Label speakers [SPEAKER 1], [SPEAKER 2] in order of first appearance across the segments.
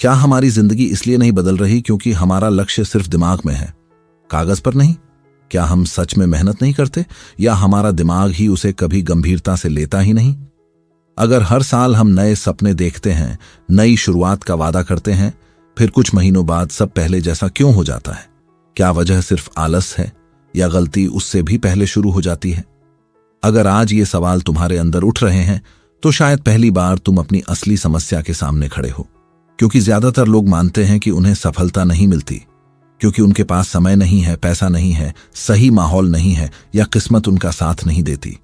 [SPEAKER 1] क्या हमारी जिंदगी इसलिए नहीं बदल रही क्योंकि हमारा लक्ष्य सिर्फ दिमाग में है, कागज पर नहीं? क्या हम सच में मेहनत नहीं करते, या हमारा दिमाग ही उसे कभी गंभीरता से लेता ही नहीं? अगर हर साल हम नए सपने देखते हैं, नई शुरुआत का वादा करते हैं, फिर कुछ महीनों बाद सब पहले जैसा क्यों हो जाता है? क्या वजह सिर्फ आलस है, या गलती उससे भी पहले शुरू हो जाती है? अगर आज ये सवाल तुम्हारे अंदर उठ रहे हैं तो शायद पहली बार तुम अपनी असली समस्या के सामने खड़े हो। क्योंकि ज्यादातर लोग मानते हैं कि उन्हें सफलता नहीं मिलती क्योंकि उनके पास समय नहीं है, पैसा नहीं है, सही माहौल नहीं है, या किस्मत उनका साथ नहीं देती।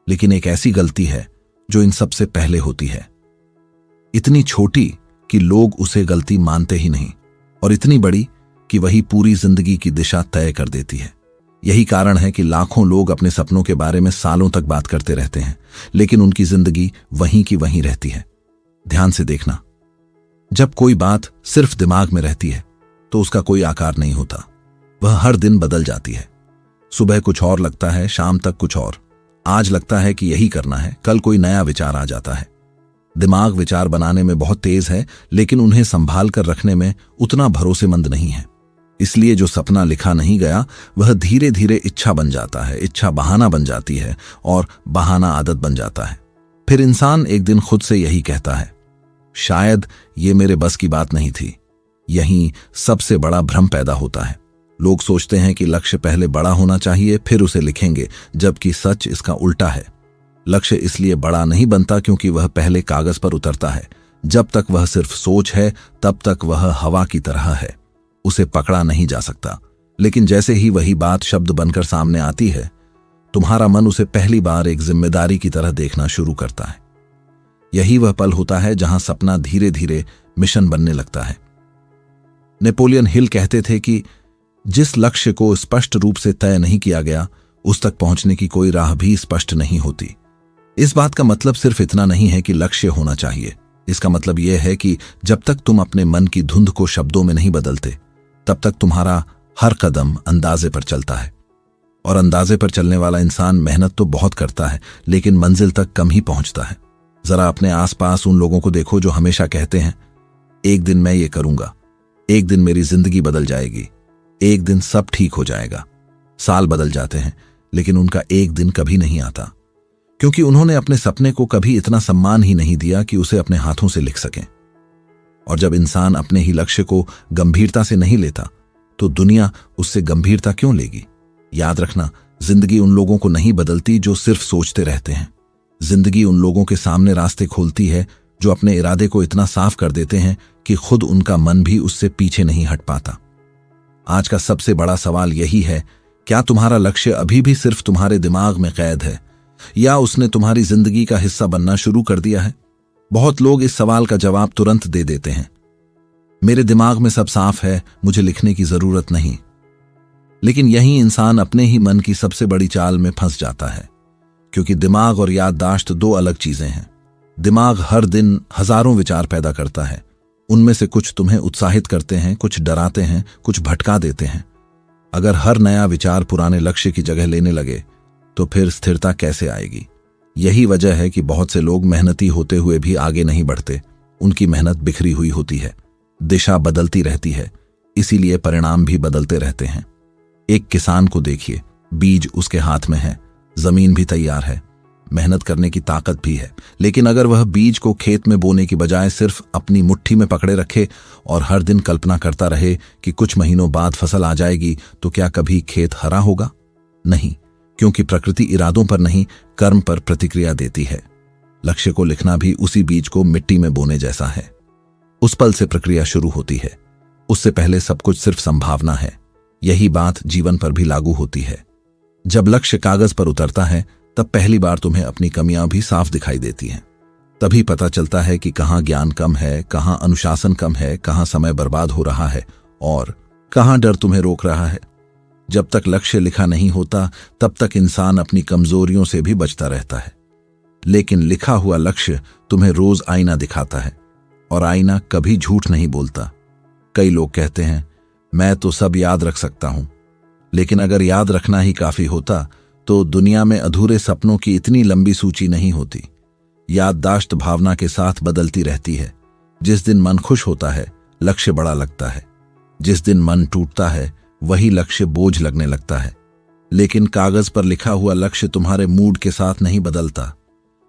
[SPEAKER 1] लेकिन एक ऐसी गलती है जो इन सबसे पहले होती है, इतनी छोटी कि लोग उसे गलती मानते ही नहीं, और इतनी बड़ी कि वही पूरी जिंदगी की दिशा तय कर देती है। यही कारण है कि लाखों लोग अपने सपनों के बारे में सालों तक बात करते रहते हैं, लेकिन उनकी जिंदगी वहीं की वहीं रहती है। ध्यान से देखना, जब कोई बात सिर्फ दिमाग में रहती है तो उसका कोई आकार नहीं होता। वह हर दिन बदल जाती है। सुबह कुछ और लगता है, शाम तक कुछ और। आज लगता है कि यही करना है, कल कोई नया विचार आ जाता है। दिमाग विचार बनाने में बहुत तेज है, लेकिन उन्हें संभाल कर रखने में उतना भरोसेमंद नहीं है। इसलिए जो सपना लिखा नहीं गया वह धीरे धीरे इच्छा बन जाता है, इच्छा बहाना बन जाती है, और बहाना आदत बन जाता है। फिर इंसान एक दिन खुद से यही कहता है, शायद ये मेरे बस की बात नहीं थी। यहीं सबसे बड़ा भ्रम पैदा होता है। लोग सोचते हैं कि लक्ष्य पहले बड़ा होना चाहिए, फिर उसे लिखेंगे, जबकि सच इसका उल्टा है। लक्ष्य इसलिए बड़ा नहीं बनता क्योंकि वह पहले कागज पर उतरता है। जब तक वह सिर्फ सोच है तब तक वह हवा की तरह है, उसे पकड़ा नहीं जा सकता। लेकिन जैसे ही वही बात शब्द बनकर सामने आती है, तुम्हारा मन उसे पहली बार एक जिम्मेदारी की तरह देखना शुरू करता है। यही वह पल होता है जहां सपना धीरे धीरे मिशन बनने लगता है। नेपोलियन हिल कहते थे कि जिस लक्ष्य को स्पष्ट रूप से तय नहीं किया गया, उस तक पहुंचने की कोई राह भी स्पष्ट नहीं होती। इस बात का मतलब सिर्फ इतना नहीं है कि लक्ष्य होना चाहिए। इसका मतलब यह है कि जब तक तुम अपने मन की धुंध को शब्दों में नहीं बदलते, तब तक तुम्हारा हर कदम अंदाजे पर चलता है। और अंदाजे पर चलने वाला इंसान मेहनत तो बहुत करता है, लेकिन मंजिल तक कम ही पहुंचता है। जरा अपने आसपास उन लोगों को देखो जो हमेशा कहते हैं, एक दिन मैं ये करूंगा, एक दिन मेरी जिंदगी बदल जाएगी, एक दिन सब ठीक हो जाएगा। साल बदल जाते हैं, लेकिन उनका एक दिन कभी नहीं आता, क्योंकि उन्होंने अपने सपने को कभी इतना सम्मान ही नहीं दिया कि उसे अपने हाथों से लिख सकें। और जब इंसान अपने ही लक्ष्य को गंभीरता से नहीं लेता, तो दुनिया उससे गंभीरता क्यों लेगी? याद रखना, जिंदगी उन लोगों को नहीं बदलती जो सिर्फ सोचते रहते हैं। जिंदगी उन लोगों के सामने रास्ते खोलती है जो अपने इरादे को इतना साफ कर देते हैं कि खुद उनका मन भी उससे पीछे नहीं हट पाता। आज का सबसे बड़ा सवाल यही है, क्या तुम्हारा लक्ष्य अभी भी सिर्फ तुम्हारे दिमाग में कैद है, या उसने तुम्हारी जिंदगी का हिस्सा बनना शुरू कर दिया है? बहुत लोग इस सवाल का जवाब तुरंत दे देते हैं, मेरे दिमाग में सब साफ है, मुझे लिखने की जरूरत नहीं। लेकिन यही इंसान अपने ही मन की सबसे बड़ी चाल में फंस जाता है, क्योंकि दिमाग और याददाश्त दो अलग चीजें हैं। दिमाग हर दिन हजारों विचार पैदा करता है। उनमें से कुछ तुम्हें उत्साहित करते हैं, कुछ डराते हैं, कुछ भटका देते हैं। अगर हर नया विचार पुराने लक्ष्य की जगह लेने लगे तो फिर स्थिरता कैसे आएगी? यही वजह है कि बहुत से लोग मेहनती होते हुए भी आगे नहीं बढ़ते। उनकी मेहनत बिखरी हुई होती है, दिशा बदलती रहती है, इसीलिए परिणाम भी बदलते रहते हैं। एक किसान को देखिए, बीज उसके हाथ में है, जमीन भी तैयार है, मेहनत करने की ताकत भी है, लेकिन अगर वह बीज को खेत में बोने की बजाय सिर्फ अपनी मुट्ठी में पकड़े रखे और हर दिन कल्पना करता रहे कि कुछ महीनों बाद फसल आ जाएगी, तो क्या कभी खेत हरा होगा? नहीं, क्योंकि प्रकृति इरादों पर नहीं, कर्म पर प्रतिक्रिया देती है। लक्ष्य को लिखना भी उसी बीज को मिट्टी में बोने जैसा है। उस पल से प्रक्रिया शुरू होती है, उससे पहले सब कुछ सिर्फ संभावना है। यही बात जीवन पर भी लागू होती है। जब लक्ष्य कागज पर उतरता है, तब पहली बार तुम्हें अपनी कमियां भी साफ दिखाई देती हैं। तभी पता चलता है कि कहां ज्ञान कम है, कहां अनुशासन कम है, कहां समय बर्बाद हो रहा है, और कहां डर तुम्हें रोक रहा है। जब तक लक्ष्य लिखा नहीं होता, तब तक इंसान अपनी कमजोरियों से भी बचता रहता है। लेकिन लिखा हुआ लक्ष्य तुम्हें रोज आईना दिखाता है, और आईना कभी झूठ नहीं बोलता। कई लोग कहते हैं, मैं तो सब याद रख सकता हूं, लेकिन अगर याद रखना ही काफी होता तो दुनिया में अधूरे सपनों की इतनी लंबी सूची नहीं होती। याददाश्त भावना के साथ बदलती रहती है। जिस दिन मन खुश होता है लक्ष्य बड़ा लगता है, जिस दिन मन टूटता है वही लक्ष्य बोझ लगने लगता है। लेकिन कागज पर लिखा हुआ लक्ष्य तुम्हारे मूड के साथ नहीं बदलता,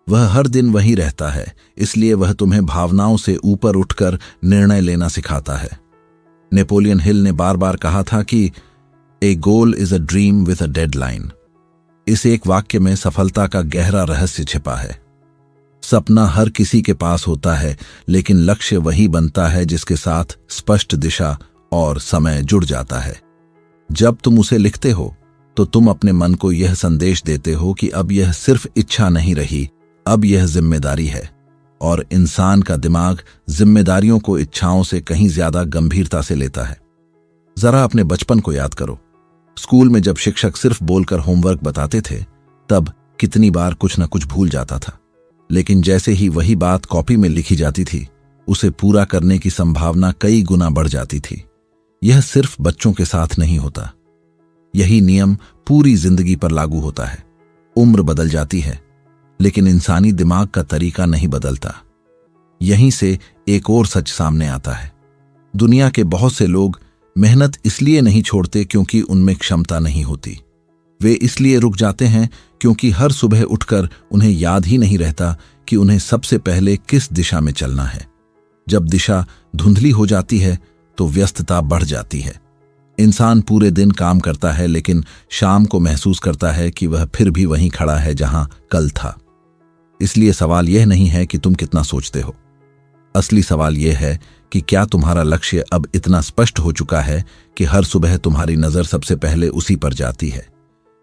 [SPEAKER 1] वह हर दिन वही रहता है, इसलिए वह तुम्हें भावनाओं से ऊपर उठकर निर्णय लेना सिखाता है। नेपोलियन हिल ने बार बार कहा था कि a goal is a dream with a deadline. इस एक वाक्य में सफलता का गहरा रहस्य छिपा है। सपना हर किसी के पास होता है, लेकिन लक्ष्य वही बनता है जिसके साथ स्पष्ट दिशा और समय जुड़ जाता है। जब तुम उसे लिखते हो तो तुम अपने मन को यह संदेश देते हो कि अब यह सिर्फ इच्छा नहीं रही, अब यह जिम्मेदारी है। और इंसान का दिमाग जिम्मेदारियों को इच्छाओं से कहीं ज्यादा गंभीरता से लेता है। जरा अपने बचपन को याद करो। स्कूल में जब शिक्षक सिर्फ बोलकर होमवर्क बताते थे, तब कितनी बार कुछ न कुछ भूल जाता था। लेकिन जैसे ही वही बात कॉपी में लिखी जाती थी, उसे पूरा करने की संभावना कई गुना बढ़ जाती थी। यह सिर्फ बच्चों के साथ नहीं होता, यही नियम पूरी जिंदगी पर लागू होता है। उम्र बदल जाती है, लेकिन इंसानी दिमाग का तरीका नहीं बदलता। यहीं से एक और सच सामने आता है। दुनिया के बहुत से लोग मेहनत इसलिए नहीं छोड़ते क्योंकि उनमें क्षमता नहीं होती, वे इसलिए रुक जाते हैं क्योंकि हर सुबह उठकर उन्हें याद ही नहीं रहता कि उन्हें सबसे पहले किस दिशा में चलना है। जब दिशा धुंधली हो जाती है तो व्यस्तता बढ़ जाती है। इंसान पूरे दिन काम करता है, लेकिन शाम को महसूस करता है कि वह फिर भी वहीं खड़ा है जहां कल था। इसलिए सवाल यह नहीं है कि तुम कितना सोचते हो, असली सवाल यह है कि क्या तुम्हारा लक्ष्य अब इतना स्पष्ट हो चुका है कि हर सुबह तुम्हारी नजर सबसे पहले उसी पर जाती है,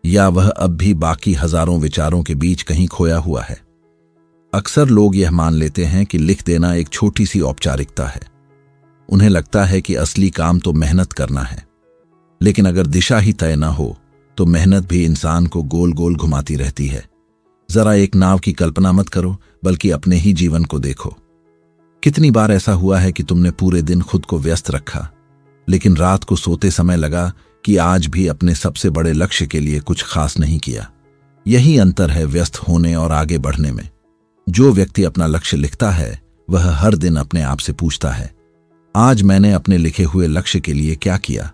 [SPEAKER 1] या वह अब भी बाकी हजारों विचारों के बीच कहीं खोया हुआ है। अक्सर लोग यह मान लेते हैं कि लिख देना एक छोटी सी औपचारिकता है। उन्हें लगता है कि असली काम तो मेहनत करना है। लेकिन अगर दिशा ही तय न हो तो मेहनत भी इंसान को गोल गोल घुमाती रहती है। जरा एक नाव की कल्पना मत करो, बल्कि अपने ही जीवन को देखो। कितनी बार ऐसा हुआ है कि तुमने पूरे दिन खुद को व्यस्त रखा, लेकिन रात को सोते समय लगा कि आज भी अपने सबसे बड़े लक्ष्य के लिए कुछ खास नहीं किया। यही अंतर है व्यस्त होने और आगे बढ़ने में। जो व्यक्ति अपना लक्ष्य लिखता है वह हर दिन अपने आप से पूछता है, आज मैंने अपने लिखे हुए लक्ष्य के लिए क्या किया?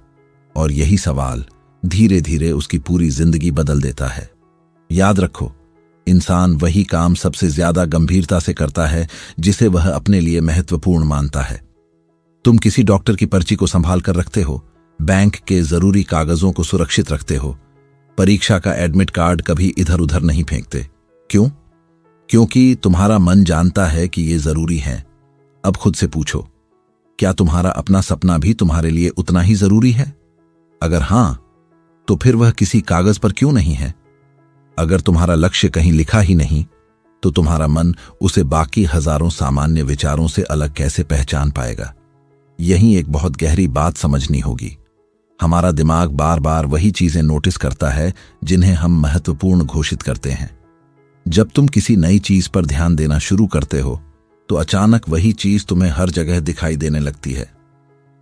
[SPEAKER 1] और यही सवाल धीरे धीरे उसकी पूरी जिंदगी बदल देता है। याद रखो, इंसान वही काम सबसे ज्यादा गंभीरता से करता है जिसे वह अपने लिए महत्वपूर्ण मानता है। तुम किसी डॉक्टर की पर्ची को संभाल कर रखते हो, बैंक के जरूरी कागजों को सुरक्षित रखते हो, परीक्षा का एडमिट कार्ड कभी इधर उधर नहीं फेंकते। क्यों? क्योंकि तुम्हारा मन जानता है कि ये जरूरी है। अब खुद से पूछो, क्या तुम्हारा अपना सपना भी तुम्हारे लिए उतना ही जरूरी है? अगर हां, तो फिर वह किसी कागज पर क्यों नहीं है? अगर तुम्हारा लक्ष्य कहीं लिखा ही नहीं, तो तुम्हारा मन उसे बाकी हजारों सामान्य विचारों से अलग कैसे पहचान पाएगा? यही एक बहुत गहरी बात समझनी होगी। हमारा दिमाग बार बार वही चीजें नोटिस करता है जिन्हें हम महत्वपूर्ण घोषित करते हैं। जब तुम किसी नई चीज पर ध्यान देना शुरू करते हो, तो अचानक वही चीज तुम्हें हर जगह दिखाई देने लगती है।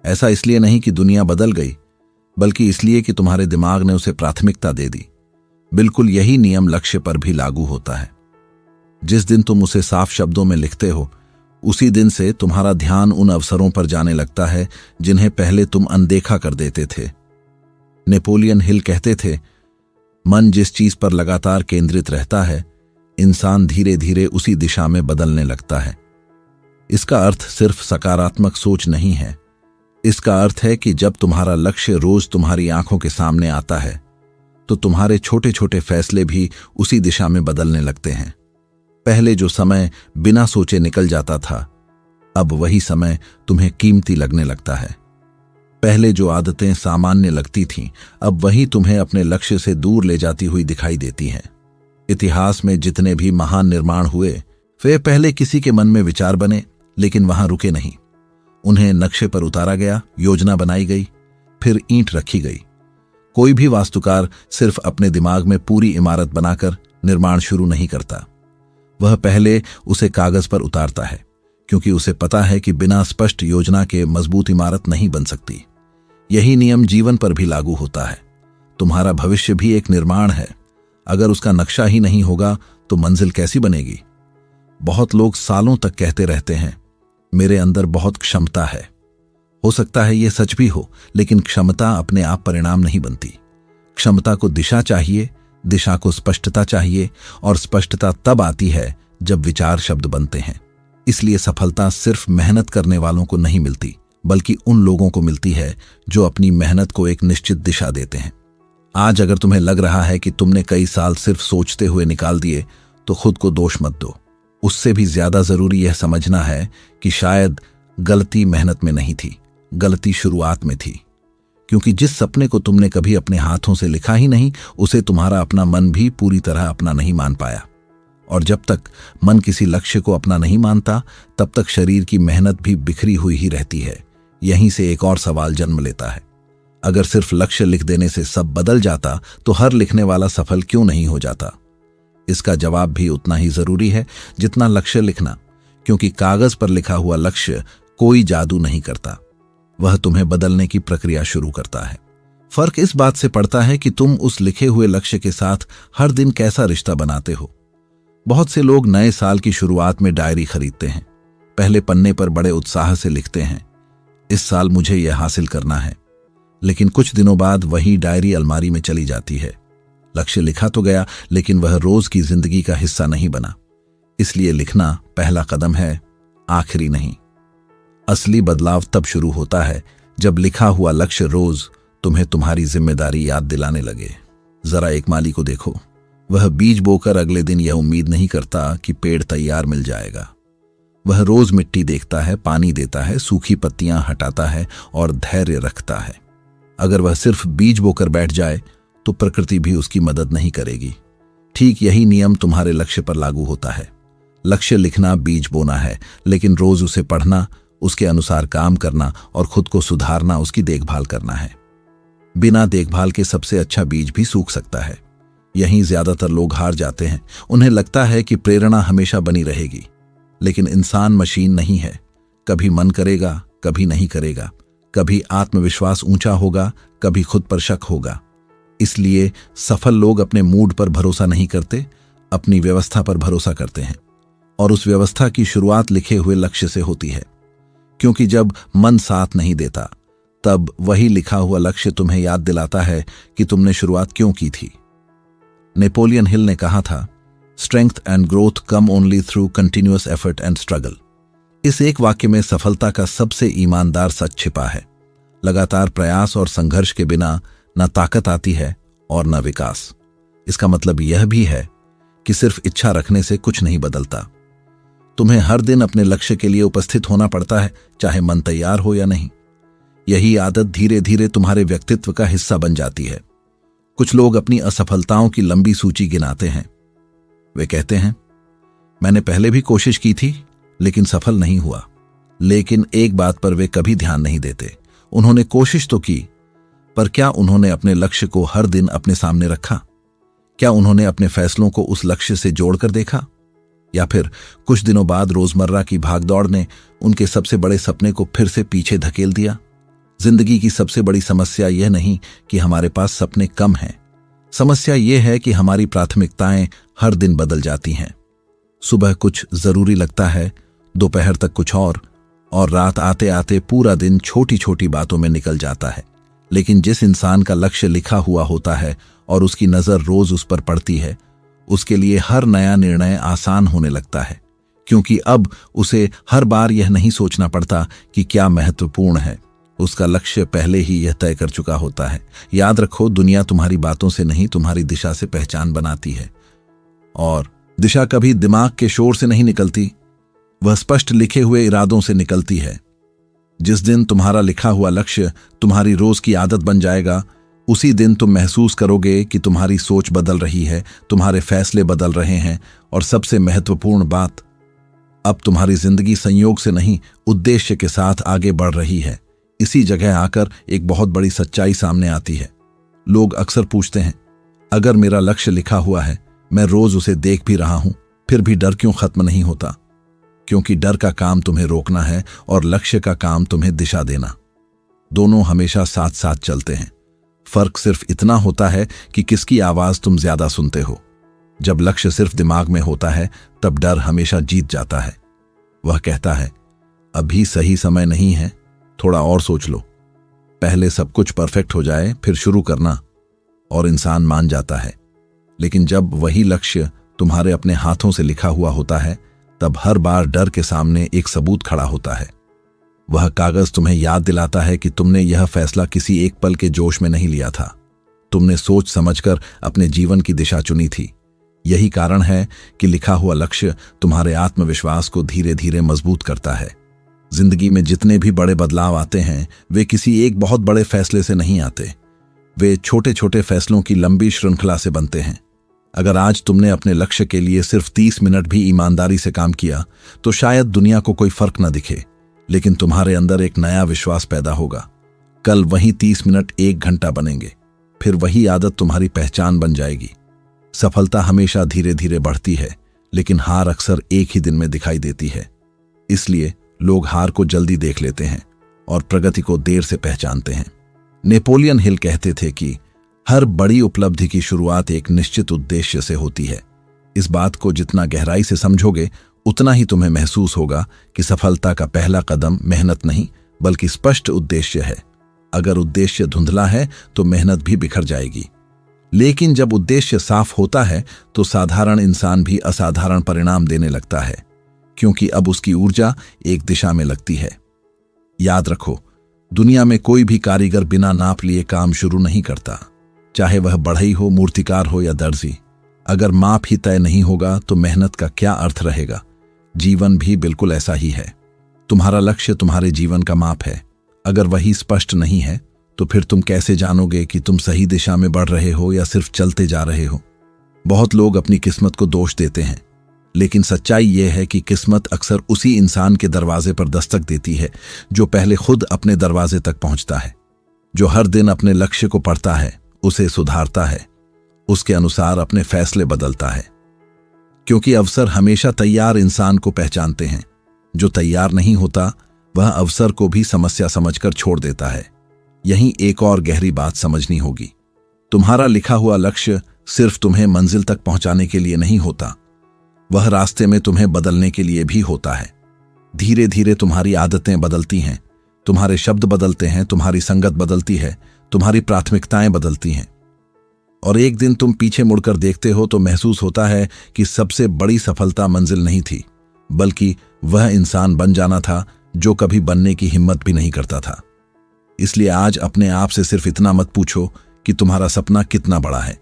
[SPEAKER 1] ऐसा इसलिए नहीं कि दुनिया बदल गई, बल्कि इसलिए कि तुम्हारे दिमाग ने उसे प्राथमिकता दे दी। बिल्कुल यही नियम लक्ष्य पर भी लागू होता है। जिस दिन तुम उसे साफ शब्दों में लिखते हो, उसी दिन से तुम्हारा ध्यान उन अवसरों पर जाने लगता है जिन्हें पहले तुम अनदेखा कर देते थे। नेपोलियन हिल कहते थे, मन जिस चीज पर लगातार केंद्रित रहता है, इंसान धीरे धीरे उसी दिशा में बदलने लगता है। इसका अर्थ सिर्फ सकारात्मक सोच नहीं है। इसका अर्थ है कि जब तुम्हारा लक्ष्य रोज तुम्हारी आंखों के सामने आता है, तो तुम्हारे छोटे छोटे फैसले भी उसी दिशा में बदलने लगते हैं। पहले जो समय बिना सोचे निकल जाता था, अब वही समय तुम्हें कीमती लगने लगता है। पहले जो आदतें सामान्य लगती थीं, अब वही तुम्हें अपने लक्ष्य से दूर ले जाती हुई दिखाई देती हैं। इतिहास में जितने भी महान निर्माण हुए, वे पहले किसी के मन में विचार बने, लेकिन वहां रुके नहीं। उन्हें नक्शे पर उतारा गया, योजना बनाई गई, फिर ईंट रखी गई। कोई भी वास्तुकार सिर्फ अपने दिमाग में पूरी इमारत बनाकर निर्माण शुरू नहीं करता। वह पहले उसे कागज पर उतारता है, क्योंकि उसे पता है कि बिना स्पष्ट योजना के मजबूत इमारत नहीं बन सकती। यही नियम जीवन पर भी लागू होता है। तुम्हारा भविष्य भी एक निर्माण है। अगर उसका नक्शा ही नहीं होगा तो मंजिल कैसी बनेगी? बहुत लोग सालों तक कहते रहते हैं, मेरे अंदर बहुत क्षमता है। हो सकता है यह सच भी हो, लेकिन क्षमता अपने आप परिणाम नहीं बनती। क्षमता को दिशा चाहिए, दिशा को स्पष्टता चाहिए, और स्पष्टता तब आती है जब विचार शब्द बनते हैं। इसलिए सफलता सिर्फ मेहनत करने वालों को नहीं मिलती, बल्कि उन लोगों को मिलती है जो अपनी मेहनत को एक निश्चित दिशा देते हैं। आज अगर तुम्हें लग रहा है कि तुमने कई साल सिर्फ सोचते हुए निकाल दिए, तो खुद को दोष मत दो। उससे भी ज्यादा जरूरी यह समझना है कि शायद गलती मेहनत में नहीं थी, गलती शुरुआत में थी। क्योंकि जिस सपने को तुमने कभी अपने हाथों से लिखा ही नहीं, उसे तुम्हारा अपना मन भी पूरी तरह अपना नहीं मान पाया। और जब तक मन किसी लक्ष्य को अपना नहीं मानता, तब तक शरीर की मेहनत भी बिखरी हुई ही रहती है। यहीं से एक और सवाल जन्म लेता है, अगर सिर्फ लक्ष्य लिख देने से सब बदल जाता, तो हर लिखने वाला सफल क्यों नहीं हो जाता? इसका जवाब भी उतना ही जरूरी है जितना लक्ष्य लिखना, क्योंकि कागज पर लिखा हुआ लक्ष्य कोई जादू नहीं करता, वह तुम्हें बदलने की प्रक्रिया शुरू करता है। फर्क इस बात से पड़ता है कि तुम उस लिखे हुए लक्ष्य के साथ हर दिन कैसा रिश्ता बनाते हो। बहुत से लोग नए साल की शुरुआत में डायरी खरीदते हैं, पहले पन्ने पर बड़े उत्साह से लिखते हैं, इस साल मुझे यह हासिल करना है। लेकिन कुछ दिनों बाद वही डायरी अलमारी में चली जाती है। लक्ष्य लिखा तो गया, लेकिन वह रोज की जिंदगी का हिस्सा नहीं बना। इसलिए लिखना पहला कदम है, आखिरी नहीं। असली बदलाव तब शुरू होता है जब लिखा हुआ लक्ष्य रोज तुम्हें तुम्हारी जिम्मेदारी याद दिलाने लगे। जरा एक माली को देखो, वह बीज बोकर अगले दिन यह उम्मीद नहीं करता कि पेड़ तैयार मिल जाएगा। वह रोज मिट्टी देखता है, पानी देता है, सूखी पत्तियां हटाता है और धैर्य रखता है। अगर वह सिर्फ बीज बोकर बैठ जाए तो प्रकृति भी उसकी मदद नहीं करेगी। ठीक यही नियम तुम्हारे लक्ष्य पर लागू होता है। लक्ष्य लिखना बीज बोना है, लेकिन रोज उसे पढ़ना, उसके अनुसार काम करना और खुद को सुधारना उसकी देखभाल करना है। बिना देखभाल के सबसे अच्छा बीज भी सूख सकता है। यहीं ज्यादातर लोग हार जाते हैं। उन्हें लगता है कि प्रेरणा हमेशा बनी रहेगी, लेकिन इंसान मशीन नहीं है। कभी मन करेगा, कभी नहीं करेगा, कभी आत्मविश्वास ऊंचा होगा, कभी खुद पर शक होगा। इसलिए सफल लोग अपने मूड पर भरोसा नहीं करते, अपनी व्यवस्था पर भरोसा करते हैं, और उस व्यवस्था की शुरुआत लिखे हुए लक्ष्य से होती है। क्योंकि जब मन साथ नहीं देता, तब वही लिखा हुआ लक्ष्य तुम्हें याद दिलाता है कि तुमने शुरुआत क्यों की थी। नेपोलियन हिल ने कहा था, strength and growth come only through continuous effort and struggle. इस एक वाक्य में सफलता का सबसे ईमानदार सच छिपा है। लगातार प्रयास और संघर्ष के बिना न ताकत आती है और न विकास। इसका मतलब यह भी है कि सिर्फ इच्छा रखने से कुछ नहीं बदलता। तुम्हें हर दिन अपने लक्ष्य के लिए उपस्थित होना पड़ता है, चाहे मन तैयार हो या नहीं। यही आदत धीरे धीरे तुम्हारे व्यक्तित्व का हिस्सा बन जाती है। कुछ लोग अपनी असफलताओं की लंबी सूची गिनाते हैं। वे कहते हैं, मैंने पहले भी कोशिश की थी, लेकिन सफल नहीं हुआ। लेकिन एक बात पर वे कभी ध्यान नहीं देते, उन्होंने कोशिश तो की, पर क्या उन्होंने अपने लक्ष्य को हर दिन अपने सामने रखा? क्या उन्होंने अपने फैसलों को उस लक्ष्य से जोड़कर देखा? या फिर कुछ दिनों बाद रोजमर्रा की भागदौड़ ने उनके सबसे बड़े सपने को फिर से पीछे धकेल दिया? जिंदगी की सबसे बड़ी समस्या यह नहीं कि हमारे पास सपने कम हैं। समस्या यह है कि हमारी प्राथमिकताएं हर दिन बदल जाती हैं। सुबह कुछ जरूरी लगता है, दोपहर तक कुछ और रात आते आते पूरा दिन छोटी छोटी बातों में निकल जाता है। लेकिन जिस इंसान का लक्ष्य लिखा हुआ होता है और उसकी नजर रोज उस पर पड़ती है, उसके लिए हर नया निर्णय आसान होने लगता है, क्योंकि अब उसे हर बार यह नहीं सोचना पड़ता कि क्या महत्वपूर्ण है। उसका लक्ष्य पहले ही यह तय कर चुका होता है। याद रखो, दुनिया तुम्हारी बातों से नहीं, तुम्हारी दिशा से पहचान बनाती है। और दिशा कभी दिमाग के शोर से नहीं निकलती, वह स्पष्ट लिखे हुए इरादों से निकलती है। जिस दिन तुम्हारा लिखा हुआ लक्ष्य तुम्हारी रोज की आदत बन जाएगा, उसी दिन तुम महसूस करोगे कि तुम्हारी सोच बदल रही है, तुम्हारे फैसले बदल रहे हैं, और सबसे महत्वपूर्ण बात, अब तुम्हारी जिंदगी संयोग से नहीं, उद्देश्य के साथ आगे बढ़ रही है। इसी जगह आकर एक बहुत बड़ी सच्चाई सामने आती है। लोग अक्सर पूछते हैं, अगर मेरा लक्ष्य लिखा हुआ है, मैं रोज उसे देख भी रहा हूं, फिर भी डर क्यों खत्म नहीं होता? क्योंकि डर का काम तुम्हें रोकना है और लक्ष्य का काम तुम्हें दिशा देना। दोनों हमेशा साथ साथ चलते हैं। फर्क सिर्फ इतना होता है कि किसकी आवाज तुम ज्यादा सुनते हो। जब लक्ष्य सिर्फ दिमाग में होता है, तब डर हमेशा जीत जाता है। वह कहता है, अभी सही समय नहीं है, थोड़ा और सोच लो। पहले सब कुछ परफेक्ट हो जाए फिर शुरू करना। और इंसान मान जाता है। लेकिन जब वही लक्ष्य तुम्हारे अपने हाथों से लिखा हुआ होता है, तब हर बार डर के सामने एक सबूत खड़ा होता है। वह कागज तुम्हें याद दिलाता है कि तुमने यह फैसला किसी एक पल के जोश में नहीं लिया था। तुमने सोच समझकर अपने जीवन की दिशा चुनी थी। यही कारण है कि लिखा हुआ लक्ष्य तुम्हारे आत्मविश्वास को धीरे धीरे मजबूत करता है। जिंदगी में जितने भी बड़े बदलाव आते हैं, वे किसी एक बहुत बड़े फैसले से नहीं आते। वे छोटे छोटे फैसलों की लंबी श्रृंखला से बनते हैं। अगर आज तुमने अपने लक्ष्य के लिए सिर्फ 30 मिनट भी ईमानदारी से काम किया, तो शायद दुनिया को कोई फर्क न दिखे, लेकिन तुम्हारे अंदर एक नया विश्वास पैदा होगा। कल वही 30 मिनट 1 घंटा बनेंगे, फिर वही आदत तुम्हारी पहचान बन जाएगी। सफलता हमेशा धीरे धीरे बढ़ती है, लेकिन हार अक्सर एक ही दिन में दिखाई देती है। इसलिए लोग हार को जल्दी देख लेते हैं और प्रगति को देर से पहचानते हैं। नेपोलियन हिल कहते थे कि हर बड़ी उपलब्धि की शुरुआत एक निश्चित उद्देश्य से होती है। इस बात को जितना गहराई से समझोगे, उतना ही तुम्हें महसूस होगा कि सफलता का पहला कदम मेहनत नहीं, बल्कि स्पष्ट उद्देश्य है। अगर उद्देश्य धुंधला है तो मेहनत भी बिखर जाएगी। लेकिन जब उद्देश्य साफ होता है, तो साधारण इंसान भी असाधारण परिणाम देने लगता है, क्योंकि अब उसकी ऊर्जा एक दिशा में लगती है। याद रखो, दुनिया में कोई भी कारीगर बिना नाप लिए काम शुरू नहीं करता, चाहे वह बढ़ई हो, मूर्तिकार हो या दर्जी। अगर माप ही तय नहीं होगा तो मेहनत का क्या अर्थ रहेगा। जीवन भी बिल्कुल ऐसा ही है। तुम्हारा लक्ष्य तुम्हारे जीवन का माप है। अगर वही स्पष्ट नहीं है, तो फिर तुम कैसे जानोगे कि तुम सही दिशा में बढ़ रहे हो या सिर्फ चलते जा रहे हो। बहुत लोग अपनी किस्मत को दोष देते हैं, लेकिन सच्चाई यह है कि किस्मत अक्सर उसी इंसान के दरवाजे पर दस्तक देती है जो पहले खुद अपने दरवाजे तक पहुंचता है, जो हर दिन अपने लक्ष्य को पढ़ता है, उसे सुधारता है, उसके अनुसार अपने फैसले बदलता है। क्योंकि अवसर हमेशा तैयार इंसान को पहचानते हैं। जो तैयार नहीं होता, वह अवसर को भी समस्या समझकर छोड़ देता है। यहीं एक और गहरी बात समझनी होगी। तुम्हारा लिखा हुआ लक्ष्य सिर्फ तुम्हें मंजिल तक पहुंचाने के लिए नहीं होता, वह रास्ते में तुम्हें बदलने के लिए भी होता है। धीरे धीरे तुम्हारी आदतें बदलती हैं, तुम्हारे शब्द बदलते हैं, तुम्हारी संगत बदलती है, तुम्हारी प्राथमिकताएं बदलती हैं। और एक दिन तुम पीछे मुड़कर देखते हो तो महसूस होता है कि सबसे बड़ी सफलता मंजिल नहीं थी, बल्कि वह इंसान बन जाना था जो कभी बनने की हिम्मत भी नहीं करता था। इसलिए आज अपने आप से सिर्फ इतना मत पूछो कि तुम्हारा सपना कितना बड़ा है।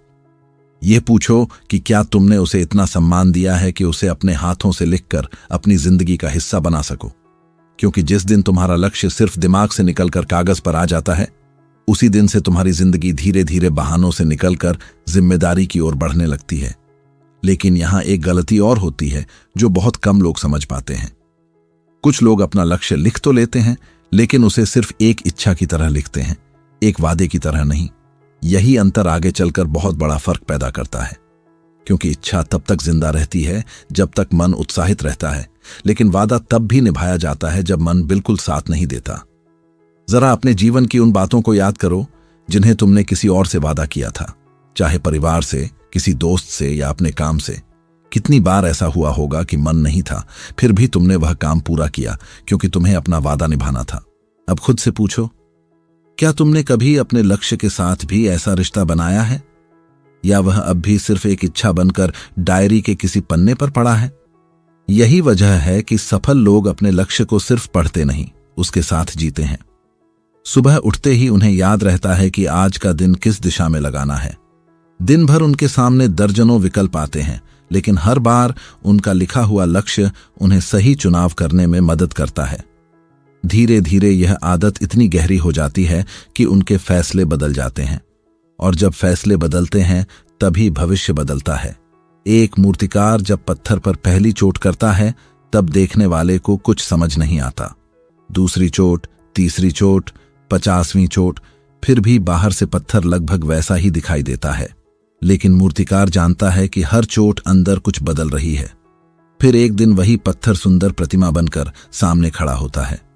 [SPEAKER 1] यह पूछो कि क्या तुमने उसे इतना सम्मान दिया है कि उसे अपने हाथों से लिखकर अपनी जिंदगी का हिस्सा बना सको। क्योंकि जिस दिन तुम्हारा लक्ष्य सिर्फ दिमाग से निकलकर कागज पर आ जाता है, उसी दिन से तुम्हारी जिंदगी धीरे धीरे बहानों से निकलकर जिम्मेदारी की ओर बढ़ने लगती है। लेकिन यहां एक गलती और होती है जो बहुत कम लोग समझ पाते हैं। कुछ लोग अपना लक्ष्य लिख तो लेते हैं, लेकिन उसे सिर्फ एक इच्छा की तरह लिखते हैं, एक वादे की तरह नहीं। यही अंतर आगे चलकर बहुत बड़ा फर्क पैदा करता है। क्योंकि इच्छा तब तक जिंदा रहती है जब तक मन उत्साहित रहता है, लेकिन वादा तब भी निभाया जाता है जब मन बिल्कुल साथ नहीं देता। जरा अपने जीवन की उन बातों को याद करो जिन्हें तुमने किसी और से वादा किया था, चाहे परिवार से, किसी दोस्त से या अपने काम से। कितनी बार ऐसा हुआ होगा कि मन नहीं था, फिर भी तुमने वह काम पूरा किया क्योंकि तुम्हें अपना वादा निभाना था। अब खुद से पूछो, क्या तुमने कभी अपने लक्ष्य के साथ भी ऐसा रिश्ता बनाया है, या वह अब भी सिर्फ एक इच्छा बनकर डायरी के किसी पन्ने पर पड़ा है? यही वजह है कि सफल लोग अपने लक्ष्य को सिर्फ पढ़ते नहीं, उसके साथ जीते हैं। सुबह उठते ही उन्हें याद रहता है कि आज का दिन किस दिशा में लगाना है। दिन भर उनके सामने दर्जनों विकल्प आते हैं, लेकिन हर बार उनका लिखा हुआ लक्ष्य उन्हें सही चुनाव करने में मदद करता है। धीरे धीरे यह आदत इतनी गहरी हो जाती है कि उनके फैसले बदल जाते हैं, और जब फैसले बदलते हैं तभी भविष्य बदलता है। एक मूर्तिकार जब पत्थर पर पहली चोट करता है, तब देखने वाले को कुछ समझ नहीं आता। दूसरी चोट, तीसरी चोट, 50वीं चोट, फिर भी बाहर से पत्थर लगभग वैसा ही दिखाई देता है, लेकिन मूर्तिकार जानता है कि हर चोट अंदर कुछ बदल रही है। फिर एक दिन वही पत्थर सुंदर प्रतिमा बनकर सामने खड़ा होता है।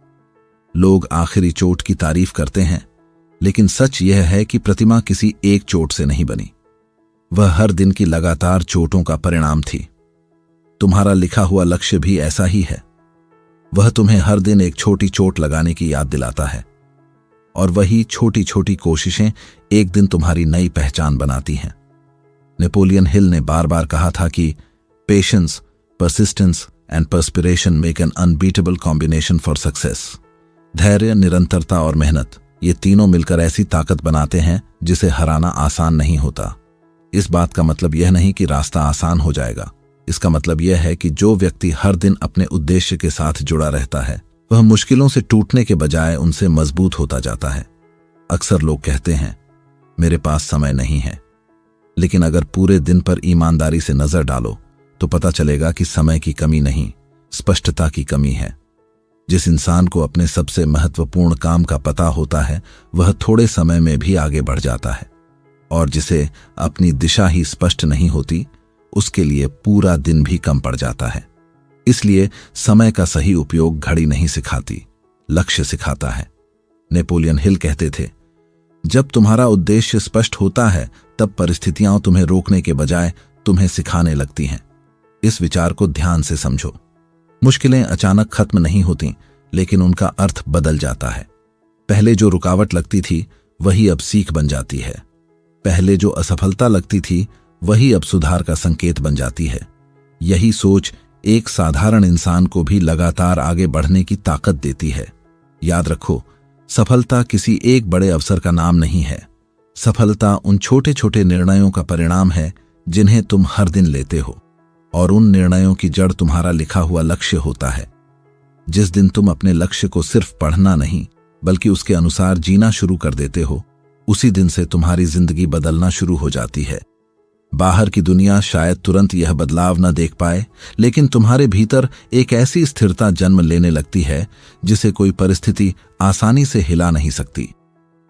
[SPEAKER 1] लोग आखिरी चोट की तारीफ करते हैं, लेकिन सच यह है कि प्रतिमा किसी एक चोट से नहीं बनी, वह हर दिन की लगातार चोटों का परिणाम थी। तुम्हारा लिखा हुआ लक्ष्य भी ऐसा ही है। वह तुम्हें हर दिन एक छोटी चोट लगाने की याद दिलाता है, और वही छोटी छोटी कोशिशें एक दिन तुम्हारी नई पहचान बनाती हैं। नेपोलियन हिल ने बार बार कहा था कि patience, persistence and perspiration make an unbeatable combination for success. धैर्य, निरंतरता और मेहनत, ये तीनों मिलकर ऐसी ताकत बनाते हैं जिसे हराना आसान नहीं होता। इस बात का मतलब यह नहीं कि रास्ता आसान हो जाएगा। इसका मतलब यह है कि जो व्यक्ति हर दिन अपने उद्देश्य के साथ जुड़ा रहता है, वह मुश्किलों से टूटने के बजाय उनसे मजबूत होता जाता है। अक्सर लोग कहते हैं, मेरे पास समय नहीं है, लेकिन अगर पूरे दिन पर ईमानदारी से नजर डालो तो पता चलेगा कि समय की कमी नहीं, स्पष्टता की कमी है। जिस इंसान को अपने सबसे महत्वपूर्ण काम का पता होता है, वह थोड़े समय में भी आगे बढ़ जाता है, और जिसे अपनी दिशा ही स्पष्ट नहीं होती, उसके लिए पूरा दिन भी कम पड़ जाता है। इसलिए समय का सही उपयोग घड़ी नहीं सिखाती, लक्ष्य सिखाता है। नेपोलियन हिल कहते थे, जब तुम्हारा उद्देश्य स्पष्ट होता है, तब परिस्थितियां तुम्हें रोकने के बजाय तुम्हें सिखाने लगती हैं। इस विचार को ध्यान से समझो। मुश्किलें अचानक खत्म नहीं होती, लेकिन उनका अर्थ बदल जाता है। पहले जो रुकावट लगती थी, वही अब सीख बन जाती है। पहले जो असफलता लगती थी, वही अब सुधार का संकेत बन जाती है। यही सोच एक साधारण इंसान को भी लगातार आगे बढ़ने की ताकत देती है। याद रखो, सफलता किसी एक बड़े अवसर का नाम नहीं है। सफलता उन छोटे छोटे निर्णयों का परिणाम है जिन्हें तुम हर दिन लेते हो, और उन निर्णयों की जड़ तुम्हारा लिखा हुआ लक्ष्य होता है। जिस दिन तुम अपने लक्ष्य को सिर्फ पढ़ना नहीं, बल्कि उसके अनुसार जीना शुरू कर देते हो, उसी दिन से तुम्हारी जिंदगी बदलना शुरू हो जाती है। बाहर की दुनिया शायद तुरंत यह बदलाव न देख पाए, लेकिन तुम्हारे भीतर एक ऐसी स्थिरता जन्म लेने लगती है जिसे कोई परिस्थिति आसानी से हिला नहीं सकती।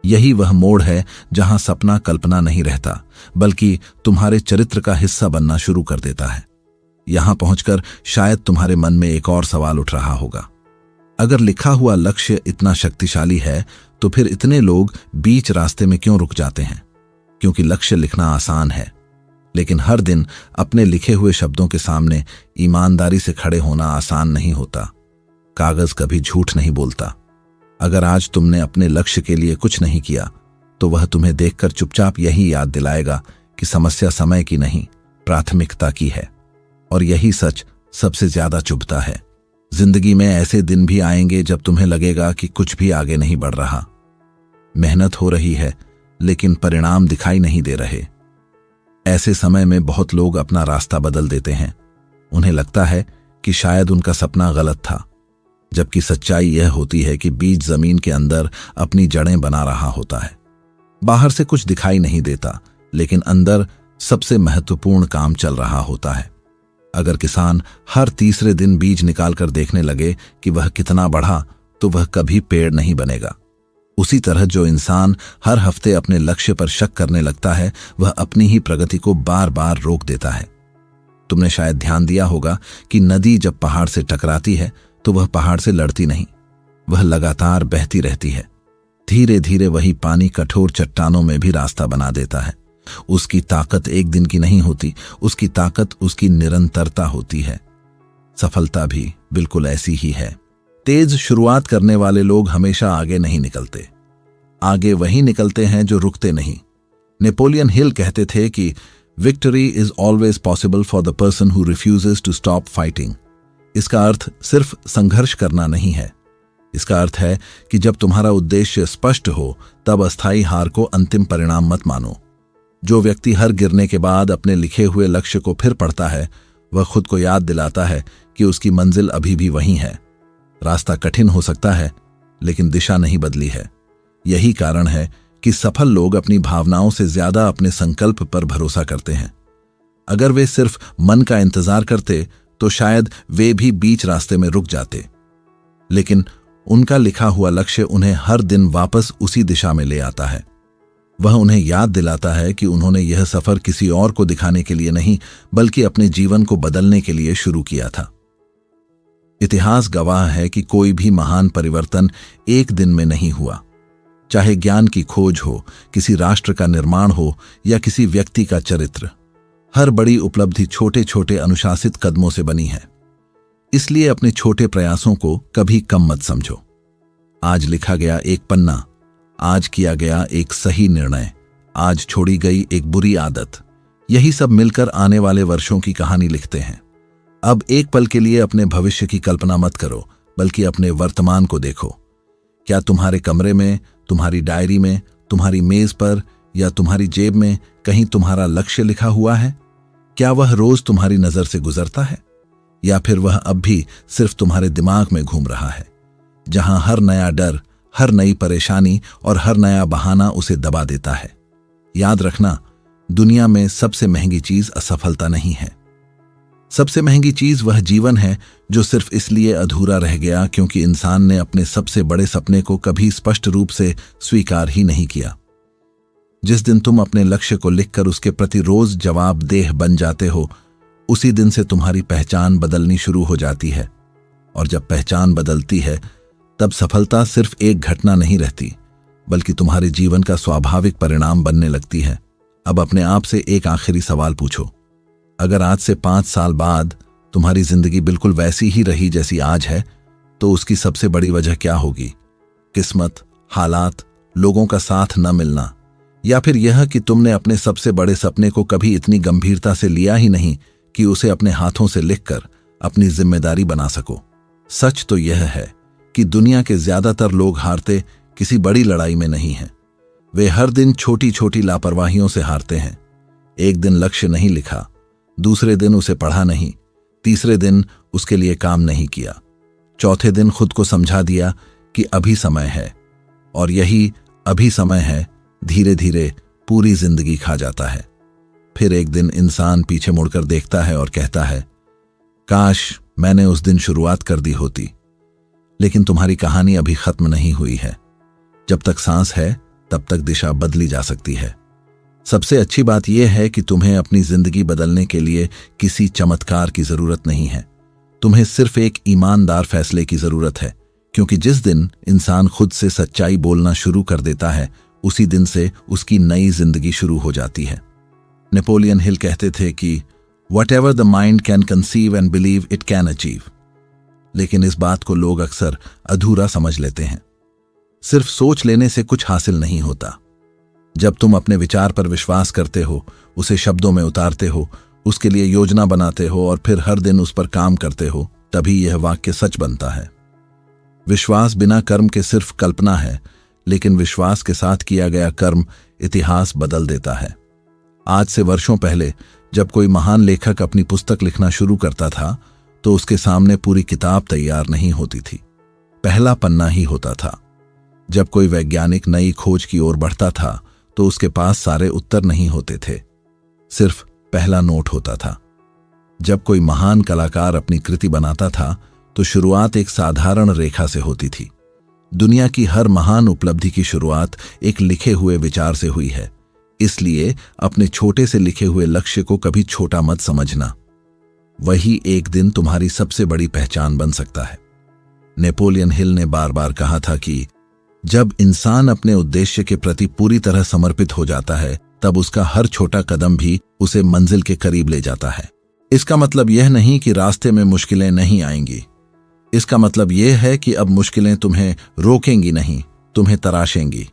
[SPEAKER 1] यही वह मोड़ है जहां सपना कल्पना नहीं रहता, बल्कि तुम्हारे चरित्र का हिस्सा बनना शुरू कर देता है। यहां पहुंचकर शायद तुम्हारे मन में एक और सवाल उठ रहा होगा, अगर लिखा हुआ लक्ष्य इतना शक्तिशाली है, तो फिर इतने लोग बीच रास्ते में क्यों रुक जाते हैं? क्योंकि लक्ष्य लिखना आसान है, लेकिन हर दिन अपने लिखे हुए शब्दों के सामने ईमानदारी से खड़े होना आसान नहीं होता। कागज कभी झूठ नहीं बोलता। अगर आज तुमने अपने लक्ष्य के लिए कुछ नहीं किया, तो वह तुम्हें देखकर चुपचाप यही याद दिलाएगा कि समस्या समय की नहीं, प्राथमिकता की है। और यही सच सबसे ज्यादा चुभता है। जिंदगी में ऐसे दिन भी आएंगे जब तुम्हें लगेगा कि कुछ भी आगे नहीं बढ़ रहा। मेहनत हो रही है, लेकिन परिणाम दिखाई नहीं दे रहे। ऐसे समय में बहुत लोग अपना रास्ता बदल देते हैं। उन्हें लगता है कि शायद उनका सपना गलत था, जबकि सच्चाई यह होती है कि बीज जमीन के अंदर अपनी जड़ें बना रहा होता है। बाहर से कुछ दिखाई नहीं देता, लेकिन अंदर सबसे महत्वपूर्ण काम चल रहा होता है। अगर किसान हर तीसरे दिन बीज निकालकर देखने लगे कि वह कितना बढ़ा, तो वह कभी पेड़ नहीं बनेगा। उसी तरह जो इंसान हर हफ्ते अपने लक्ष्य पर शक करने लगता है, वह अपनी ही प्रगति को बार बार रोक देता है। तुमने शायद ध्यान दिया होगा कि नदी जब पहाड़ से टकराती है, तो वह पहाड़ से लड़ती नहीं, वह लगातार बहती रहती है। धीरे धीरे वही पानी कठोर चट्टानों में भी रास्ता बना देता है। उसकी ताकत एक दिन की नहीं होती, उसकी ताकत उसकी निरंतरता होती है। सफलता भी बिल्कुल ऐसी ही है। तेज शुरुआत करने वाले लोग हमेशा आगे नहीं निकलते। आगे वही निकलते हैं जो रुकते नहीं। नेपोलियन हिल कहते थे कि victory is always possible for the person who refuses to stop fighting. इसका अर्थ सिर्फ संघर्ष करना नहीं है। इसका अर्थ है कि जब तुम्हारा उद्देश्य स्पष्ट हो, तब अस्थायी हार को अंतिम परिणाम मत मानो। जो व्यक्ति हर गिरने के बाद अपने लिखे हुए लक्ष्य को फिर पढ़ता है, वह खुद को याद दिलाता है कि उसकी मंजिल अभी भी वहीं है। रास्ता कठिन हो सकता है, लेकिन दिशा नहीं बदली है। यही कारण है कि सफल लोग अपनी भावनाओं से ज्यादा अपने संकल्प पर भरोसा करते हैं। अगर वे सिर्फ मन का इंतजार करते, तो शायद वे भी बीच रास्ते में रुक जाते। लेकिन उनका लिखा हुआ लक्ष्य उन्हें हर दिन वापस उसी दिशा में ले आता है। वह उन्हें याद दिलाता है कि उन्होंने यह सफर किसी और को दिखाने के लिए नहीं, बल्कि अपने जीवन को बदलने के लिए शुरू किया था। इतिहास गवाह है कि कोई भी महान परिवर्तन एक दिन में नहीं हुआ। चाहे ज्ञान की खोज हो, किसी राष्ट्र का निर्माण हो, या किसी व्यक्ति का चरित्र, हर बड़ी उपलब्धि छोटे छोटे अनुशासित कदमों से बनी है। इसलिए अपने छोटे प्रयासों को कभी कम मत समझो। आज लिखा गया एक पन्ना, आज किया गया एक सही निर्णय, आज छोड़ी गई एक बुरी आदत, यही सब मिलकर आने वाले वर्षों की कहानी लिखते हैं। अब एक पल के लिए अपने भविष्य की कल्पना मत करो, बल्कि अपने वर्तमान को देखो। क्या तुम्हारे कमरे में, तुम्हारी डायरी में, तुम्हारी मेज पर या तुम्हारी जेब में कहीं तुम्हारा लक्ष्य लिखा हुआ है? क्या वह रोज तुम्हारी नजर से गुजरता है, या फिर वह अब भी सिर्फ तुम्हारे दिमाग में घूम रहा है, जहां हर नया डर, हर नई परेशानी और हर नया बहाना उसे दबा देता है? याद रखना, दुनिया में सबसे महंगी चीज असफलता नहीं है। सबसे महंगी चीज वह जीवन है जो सिर्फ इसलिए अधूरा रह गया क्योंकि इंसान ने अपने सबसे बड़े सपने को कभी स्पष्ट रूप से स्वीकार ही नहीं किया। जिस दिन तुम अपने लक्ष्य को लिखकर उसके प्रति रोज जवाबदेह बन जाते हो, उसी दिन से तुम्हारी पहचान बदलनी शुरू हो जाती है। और जब पहचान बदलती है, तब सफलता सिर्फ एक घटना नहीं रहती, बल्कि तुम्हारे जीवन का स्वाभाविक परिणाम बनने लगती है। अब अपने आप से एक आखिरी सवाल पूछो। अगर आज से 5 साल बाद तुम्हारी जिंदगी बिल्कुल वैसी ही रही जैसी आज है, तो उसकी सबसे बड़ी वजह क्या होगी? किस्मत, हालात, लोगों का साथ न मिलना, या फिर यह कि तुमने अपने सबसे बड़े सपने को कभी इतनी गंभीरता से लिया ही नहीं कि उसे अपने हाथों से लिखकर अपनी जिम्मेदारी बना सको? सच तो यह है कि दुनिया के ज्यादातर लोग हारते किसी बड़ी लड़ाई में नहीं हैं। वे हर दिन छोटी छोटी लापरवाहियों से हारते हैं। एक दिन लक्ष्य नहीं लिखा, दूसरे दिन उसे पढ़ा नहीं, तीसरे दिन उसके लिए काम नहीं किया, चौथे दिन खुद को समझा दिया कि अभी समय है, और यही अभी समय है धीरे धीरे पूरी जिंदगी खा जाता है। फिर एक दिन इंसान पीछे मुड़कर देखता है और कहता है, काश मैंने उस दिन शुरुआत कर दी होती। लेकिन तुम्हारी कहानी अभी खत्म नहीं हुई है। जब तक सांस है, तब तक दिशा बदली जा सकती है। सबसे अच्छी बात यह है कि तुम्हें अपनी जिंदगी बदलने के लिए किसी चमत्कार की जरूरत नहीं है। तुम्हें सिर्फ एक ईमानदार फैसले की जरूरत है, क्योंकि जिस दिन इंसान खुद से सच्चाई बोलना शुरू कर देता है, उसी दिन से उसकी नई जिंदगी शुरू हो जाती है। नेपोलियन हिल कहते थे कि Whatever the mind can conceive and believe it can achieve। लेकिन इस बात को लोग अक्सर अधूरा समझ लेते हैं। सिर्फ सोच लेने से कुछ हासिल नहीं होता। जब तुम अपने विचार पर विश्वास करते हो, उसे शब्दों में उतारते हो, उसके लिए योजना बनाते हो और फिर हर दिन उस पर काम करते हो, तभी यह वाक्य सच बनता है। विश्वास बिना कर्म के सिर्फ कल्पना है, लेकिन विश्वास के साथ किया गया कर्म इतिहास बदल देता है। आज से वर्षों पहले जब कोई महान लेखक अपनी पुस्तक लिखना शुरू करता था, तो उसके सामने पूरी किताब तैयार नहीं होती थी, पहला पन्ना ही होता था। जब कोई वैज्ञानिक नई खोज की ओर बढ़ता था, तो उसके पास सारे उत्तर नहीं होते थे, सिर्फ पहला नोट होता था। जब कोई महान कलाकार अपनी कृति बनाता था, तो शुरुआत एक साधारण रेखा से होती थी। दुनिया की हर महान उपलब्धि की शुरुआत एक लिखे हुए विचार से हुई है। इसलिए अपने छोटे से लिखे हुए लक्ष्य को कभी छोटा मत समझना। वही एक दिन तुम्हारी सबसे बड़ी पहचान बन सकता है। नेपोलियन हिल ने बार बार कहा था कि जब इंसान अपने उद्देश्य के प्रति पूरी तरह समर्पित हो जाता है, तब उसका हर छोटा कदम भी उसे मंजिल के करीब ले जाता है। इसका मतलब यह नहीं कि रास्ते में मुश्किलें नहीं आएंगी। इसका मतलब यह है कि अब मुश्किलें तुम्हें रोकेंगी नहीं, तुम्हें तराशेंगी,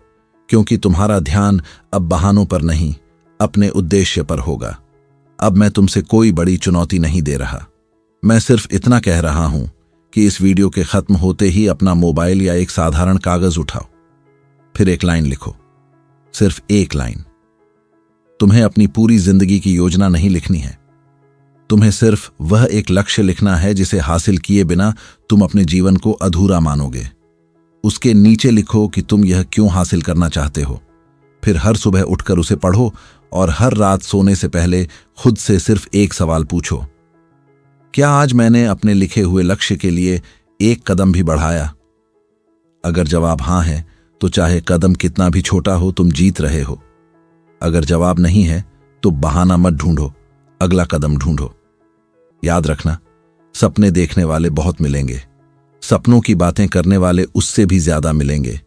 [SPEAKER 1] क्योंकि तुम्हारा ध्यान अब बहानों पर नहीं, अपने उद्देश्य पर होगा। अब मैं तुमसे कोई बड़ी चुनौती नहीं दे रहा। मैं सिर्फ इतना कह रहा हूं कि इस वीडियो के खत्म होते ही अपना मोबाइल या एक साधारण कागज उठाओ, फिर एक लाइन लिखो, सिर्फ एक लाइन। तुम्हें अपनी पूरी जिंदगी की योजना नहीं लिखनी है। तुम्हें सिर्फ वह एक लक्ष्य लिखना है जिसे हासिल किए बिना तुम अपने जीवन को अधूरा मानोगे। उसके नीचे लिखो कि तुम यह क्यों हासिल करना चाहते हो। फिर हर सुबह उठकर उसे पढ़ो और हर रात सोने से पहले खुद से सिर्फ एक सवाल पूछो, क्या आज मैंने अपने लिखे हुए लक्ष्य के लिए एक कदम भी बढ़ाया? अगर जवाब हां है, तो चाहे कदम कितना भी छोटा हो, तुम जीत रहे हो। अगर जवाब नहीं है, तो बहाना मत ढूंढो, अगला कदम ढूंढो। याद रखना, सपने देखने वाले बहुत मिलेंगे, सपनों की बातें करने वाले उससे भी ज्यादा मिलेंगे,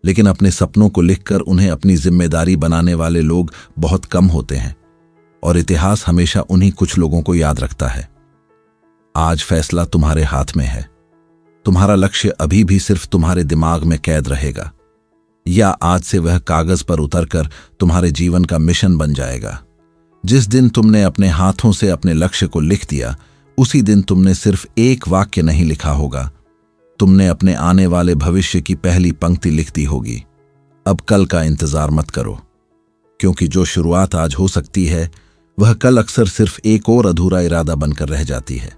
[SPEAKER 1] लेकिन अपने सपनों को लिखकर उन्हें अपनी जिम्मेदारी बनाने वाले लोग बहुत कम होते हैं, और इतिहास हमेशा उन्हीं कुछ लोगों को याद रखता है। आज फैसला तुम्हारे हाथ में है। तुम्हारा लक्ष्य अभी भी सिर्फ तुम्हारे दिमाग में कैद रहेगा, या आज से वह कागज पर उतरकर तुम्हारे जीवन का मिशन बन जाएगा। जिस दिन तुमने अपने हाथों से अपने लक्ष्य को लिख दिया, उसी दिन तुमने सिर्फ एक वाक्य नहीं लिखा होगा, तुमने अपने आने वाले भविष्य की पहली पंक्ति लिख दी होगी। अब कल का इंतजार मत करो, क्योंकि जो शुरुआत आज हो सकती है वह कल अक्सर सिर्फ एक और अधूरा इरादा बनकर रह जाती है।